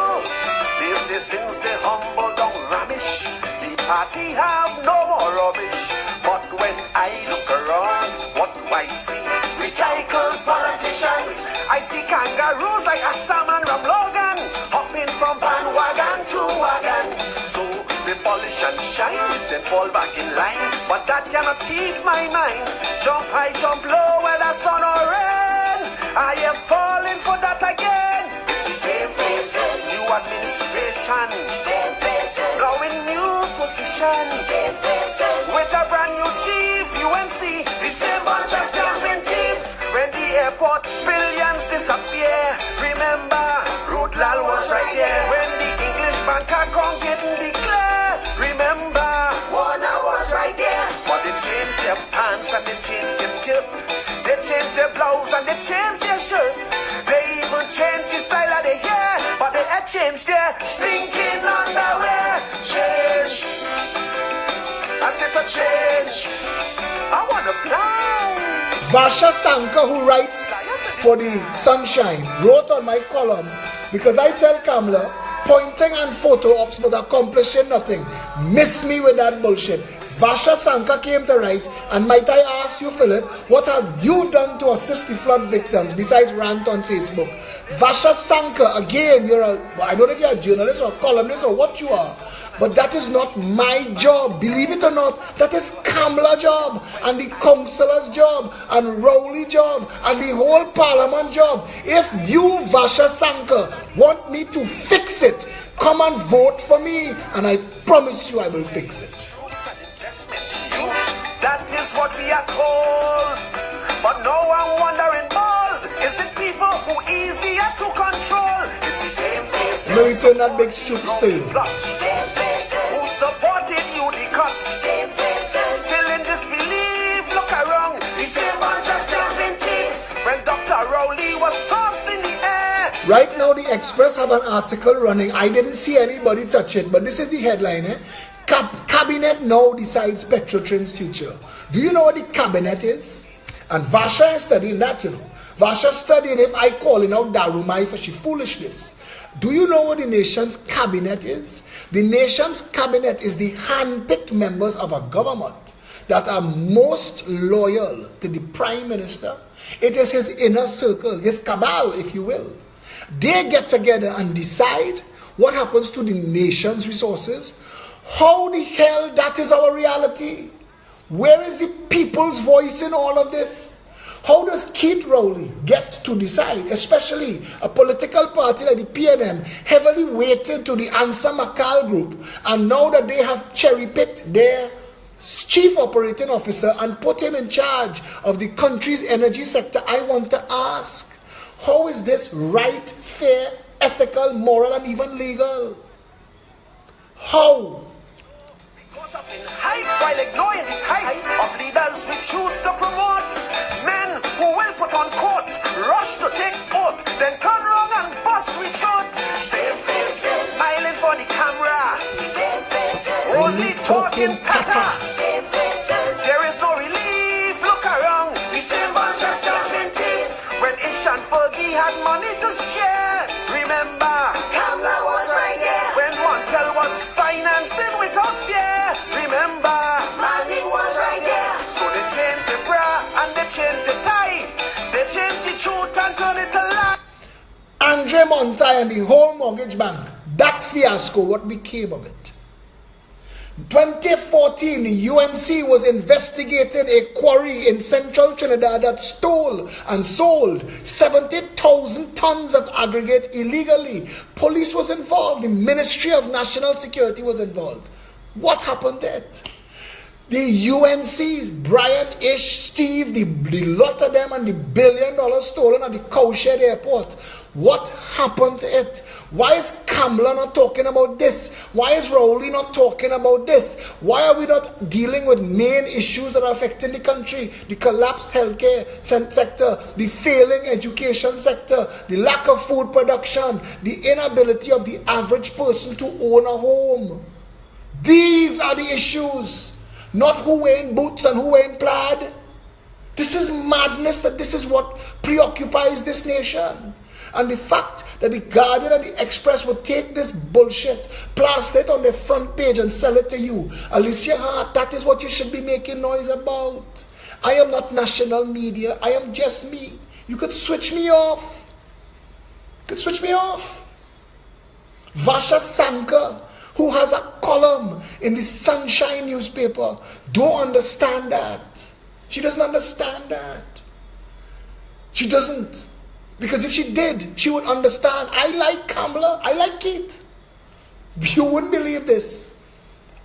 This is since they humble down rubbish. The party have no more rubbish. But when I look around, what do I see? Recycled politicians. I see kangaroos like Assam and Ram Logan, hopping from bandwagon to wagon. So they polish and shine, then fall back in line. But that cannot teach my mind. Jump high, jump low, whether sun or rain. I am falling for that again. It's the same faces, new administration, same faces, blowing new positions, same faces, with a brand new chief. UNC, the same bunch of scamming thieves. When the airport billions disappear, remember Rudlal was right there. When the English bank account didn't declare, remember Warner was right there. But they changed their pants and they changed their skirt. They changed their blouse and they changed their shirt. They even changed the style of their hair, but they had changed their stinking underwear. Change, I said to change. I wanna fly. Vasha Sanka, who writes for the Sunshine, wrote on my column because I tell Kamla appointing and photo ops but accomplishing nothing. Miss me with that bullshit. Vasha Sanka came to write, and might I ask you, Philip, what have you done to assist the flood victims besides rant on Facebook? Vasha Sanka, again, I don't know if you're a journalist or a columnist or what you are, but that is not my job. Believe it or not, that is Kamla's job, and the councillor's job, and Rowley's job, and the whole parliament job. If you, Vasha Sanka, want me to fix it, come and vote for me, and I promise you I will fix it. That is what we are told. But now I'm wondering, bold, is it people who easier to control? It's the same faces. Let me turn that big stoop still. Same faces. Who supported you, the cut. Same faces. Still in disbelief, look around. The same bunch of stamping thieves. When Dr. Rowley was tossed in the air. Right now, the Express have an article running. I didn't see anybody touch it, but this is the headline. Cabinet now decides Petrotrin's future. Do you know what the cabinet is? And Vasha is studying that, Vasha studying if I calling out Darumai for she foolishness. Do you know what the nation's cabinet is? The nation's cabinet is the hand-picked members of a government that are most loyal to the prime minister. It is his inner circle, his cabal, if you will. They get together and decide what happens to the nation's resources. How the hell that is our reality? Where is the people's voice in all of this? How does Keith Rowley get to decide, especially a political party like the PNM, heavily weighted to the Ansa Makal group, and now that they have cherry-picked their chief operating officer and put him in charge of the country's energy sector? I want to ask, how is this right, fair, ethical, moral, and even legal? How? Caught up in hype while ignoring the type of leaders we choose to promote. Men who will put on coat, rush to take oath, then turn around and bust with throat. Same faces, smiling for the camera. Same faces, only talking tata. Same faces, there is no relief. Look around, the same bunch of stamping thieves. When Ish and Fergie had money to share, remember, Kamla was right there. When Montel was financing without fear, remember, money was right there. So they changed the bra and they changed the tie. They changed the truth and turned it to lie. Andre Montai and the whole mortgage bank, that fiasco, what became of it? 2014, the UNC was investigating a quarry in central Trinidad that stole and sold 70,000 tons of aggregate illegally. Police was involved. The Ministry of National Security was involved. What happened to it? The UNC, Brian, Ish, Steve, the lot of them, and the $1 billion stolen at the Cowshed Airport. What happened to it? Why is Kamla not talking about this? Why is Rowley not talking about this? Why are we not dealing with main issues that are affecting the country? The collapsed healthcare sector, the failing education sector, the lack of food production, the inability of the average person to own a home. These are the issues. Not who wearing boots and who wearing plaid. This is madness that this is what preoccupies this nation. And the fact that the Guardian and the Express would take this bullshit, plaster it on the front page and sell it to you. Alicia Hart, that is what you should be making noise about. I am not national media. I am just me. You could switch me off. You could switch me off. Vasha Sanka, who has a column in the Sunshine newspaper, don't understand that. She doesn't understand that. She doesn't. Because if she did, she would understand. I like Kamla. I like Keith. You wouldn't believe this.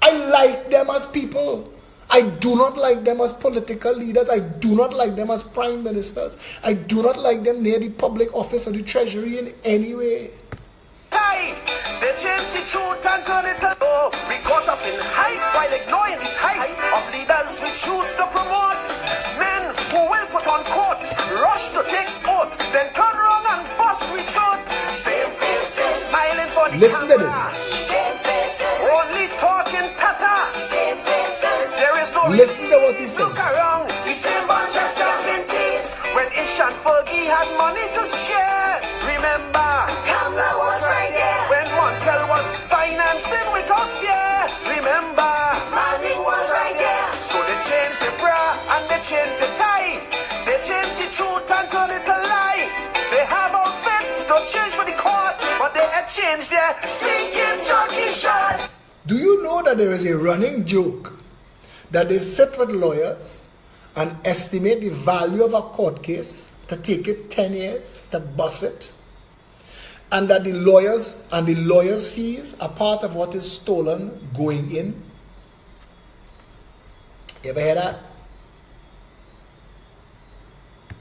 I like them as people. I do not like them as political leaders. I do not like them as prime ministers. I do not like them near the public office or the treasury in any way. They change the truth and turn it to low. We caught up in hype while ignoring the type of leaders we choose to promote. Men who will put on coat, rush to take oath, then turn around and bust with throat. Same faces, smiling for the Listen camera. to this. Same faces, only talking tata. Same faces, there is no Listen to what he says. Look around, the same bunch of stamping thieves. When Ish and Fergie had money to share, remember, Kamla was right there. When Montel dancing with us, yeah. Remember, Malik was right there. so they changed the bra and they changed the tie. They changed the truth and turned it to lie. They have outfits, don't change for the courts, but they had changed their Stinking jockey shots. Do you know that there is a running joke that they sit with lawyers and estimate the value of a court case to take it 10 years to bust it? And that the lawyers' fees are part of what is stolen going in? You ever hear that?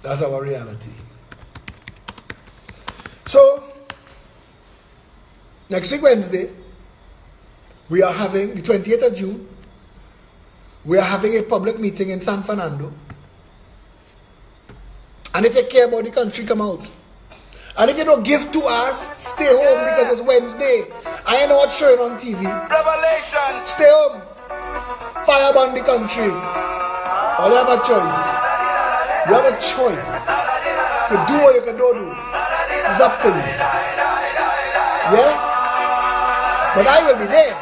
That's our reality. So, next week Wednesday, we are having, the 28th of June, we are having a public meeting in San Fernando. And if you care about the country, come out. And if you don't give to us, stay home because it's Wednesday. I know what's showing on TV. revelation. Stay home. Fireburn the country. Or you have a choice. You have a choice. To do what you can do. It's up to you. Yeah? But I will be there.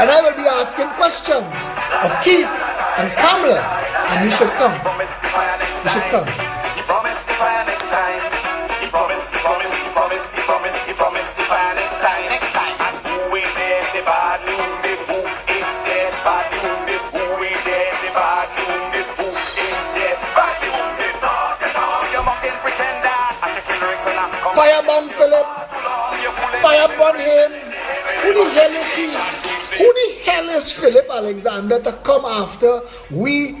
And I will be asking questions of Keith and Kamala. And you should come. You should come. He promised the fire next time. He promised the fire next time. And who ain't there, the bad news, the who ain't there, bad news, the who ain't there, the bad news, the who ain't there, bad news, the talk, you're mocking pretender. I check your lyrics and I'm coming. Fireburn Philip. Fireburn him. Who the hell is he? Who the hell is Philip Alexander to come after we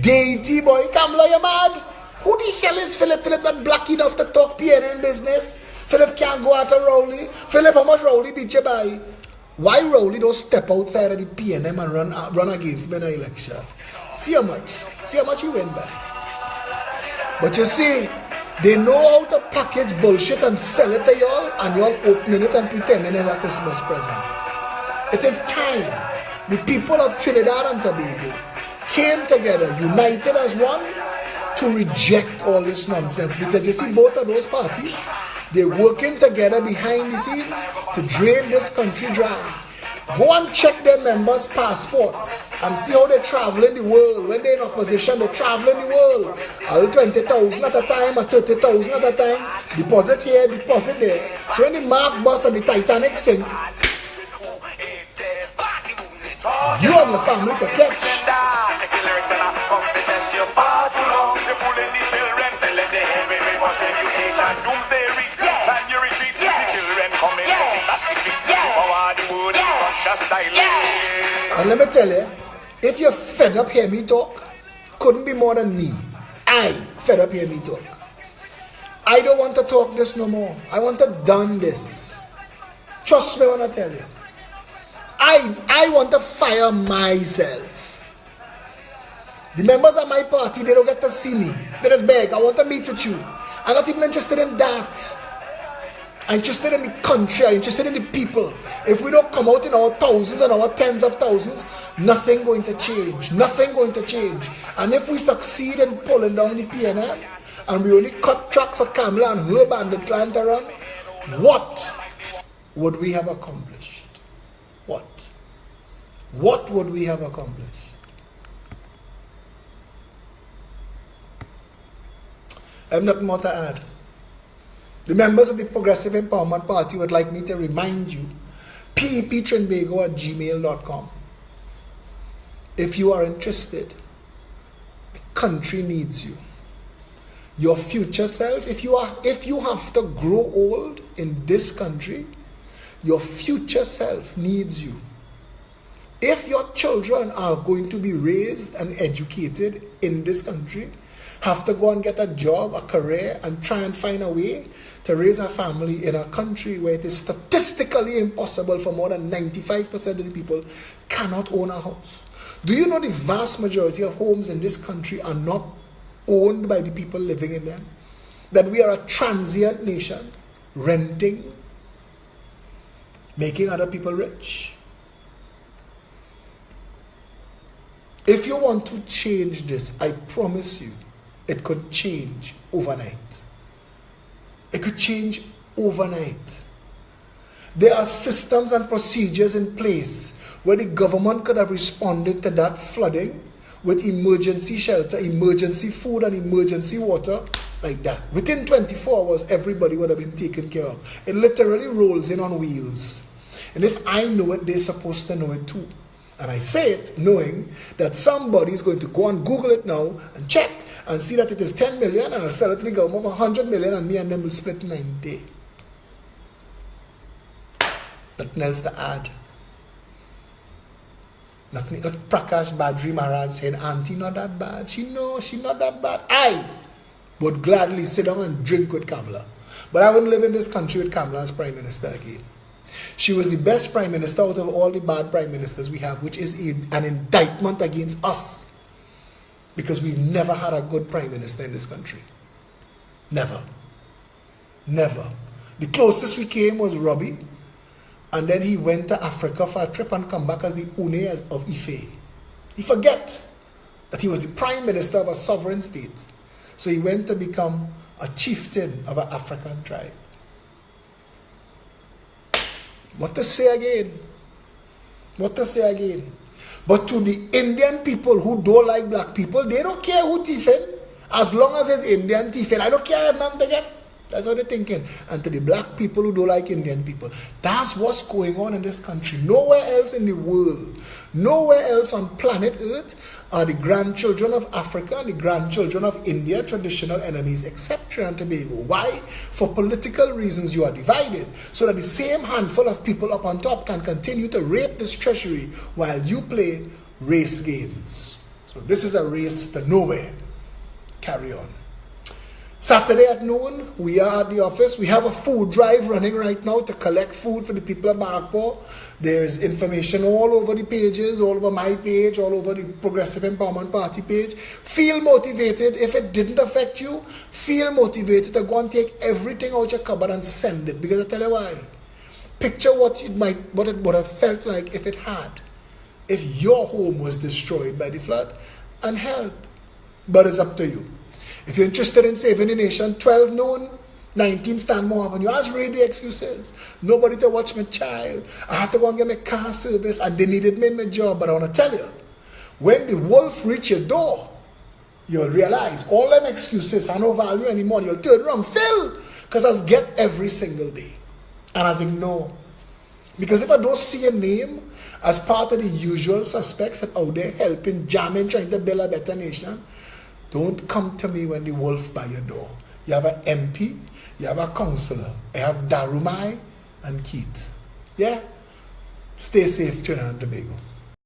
deity boy? Kamala, you mad? Who the hell is Philip? Philip not black enough to talk PNM business. Philip can't go after Rowley. Philip, how much Rowley beat you by? Why Rowley don't step outside of the PNM and run against me in the election? See how much he went by. But you see, they know how to package bullshit and sell it to y'all, and y'all opening it and pretending it's a Christmas present. It is time. The people of Trinidad and Tobago came together, united as one, to reject all this nonsense. Because you see, both of those parties, they're working together behind the scenes to drain this country dry. Go and check their members' passports and see how they travel in the world. When they're in opposition, they travel in the world. All 20,000 at a time, or 30,000 at a time. Deposit here, deposit there. So when the Mark bus and the Titanic sink, you and your family to catch. Check your lyrics and I'm confess you're far too long. You're fooling the children, telling the heavy wash education. Doomsday reach, and you retreat. The children coming to take that retreat. Forward the wood, conscious style. And let me tell you, if you're fed up hear me talk, couldn't be more than me. I fed up hear me talk. I don't want to talk this no more. I want to done this. Trust me when I tell you. I want to fire myself. The members of my party, they don't get to see me. They just beg, I want to meet with you. I'm not even interested in that. I'm interested in the country. I'm interested in the people. If we don't come out in our thousands and our tens of thousands, nothing going to change. Nothing going to change. And if we succeed in pulling down the PNM, and we only cut track for Kamala and her bandit clan to run, what would we have accomplished? What? What would we have accomplished? I have nothing more to add. The members of the Progressive Empowerment Party would like me to remind you, peptrinbago@gmail.com. If you are interested, the country needs you. Your future self, if you have to grow old in this country, your future self needs you. If your children are going to be raised and educated in this country, have to go and get a job, a career, and try and find a way to raise a family in a country where it is statistically impossible for more than 95% of the people cannot own a house. Do you know the vast majority of homes in this country are not owned by the people living in them? That we are a transient nation, renting, making other people rich. If you want to change this, I promise you, it could change overnight. It could change overnight. There are systems and procedures in place where the government could have responded to that flooding with emergency shelter, emergency food, and emergency water like that. Within 24 hours, everybody would have been taken care of. It literally rolls in on wheels. And if I know it, they're supposed to know it too. And I say it knowing that somebody is going to go and Google it now and check and see that it is 10 million, and I'll sell it to the government for 100 million, and me and them will split 90. Nothing else to add. Nothing like Prakash Badri Maharaj saying, Auntie not that bad. She not that bad. I would gladly sit down and drink with Kamala. But I wouldn't live in this country with Kamala as Prime Minister again. She was the best Prime Minister out of all the bad Prime Ministers we have, which is an indictment against us. Because we've never had a good Prime Minister in this country. Never. Never. The closest we came was Robbie. And then he went to Africa for a trip and come back as the Une of Ife. He forget that he was the Prime Minister of a sovereign state. So he went to become a chieftain of an African tribe. What to say again? What to say again? But to the Indian people who don't like black people, they don't care who thiefing. As long as it's Indian thiefing, I don't care if none to get. That's what they're thinking. And to the black people who don't like Indian people, that's what's going on in this country. Nowhere else in the world, nowhere else on planet Earth are the grandchildren of Africa and the grandchildren of India traditional enemies, except Trinidad and Tobago. Why? For political reasons you are divided, so that the same handful of people up on top can continue to rape this treasury while you play race games. So this is a race to nowhere. Carry on. Saturday at noon, we are at the office. We have a food drive running right now to collect food for the people of Bagpo. There's information all over the pages, all over my page, all over the Progressive Empowerment Party page. Feel motivated. If it didn't affect you, feel motivated to go and take everything out your cupboard and send it. Because I tell you why. Picture what it would have felt like if it had. If your home was destroyed by the flood, and help. But it's up to you. If you're interested in saving the nation, 12 noon, 19 Stanmore Avenue. As read the excuses. Nobody to watch my child. I had to go and get my car service and they needed me in my job. But I want to tell you, when the wolf reach your door, you'll realize all them excuses have no value anymore. You'll turn around, Phil, because I get every single day. And I ignore. Because if I don't see a name as part of the usual suspects that out there helping, jamming, trying to build a better nation, don't come to me when the wolf by your door. You have an MP, you have a councillor. I have Darumai and Keith. Yeah? Stay safe, Trinidad and Tobago.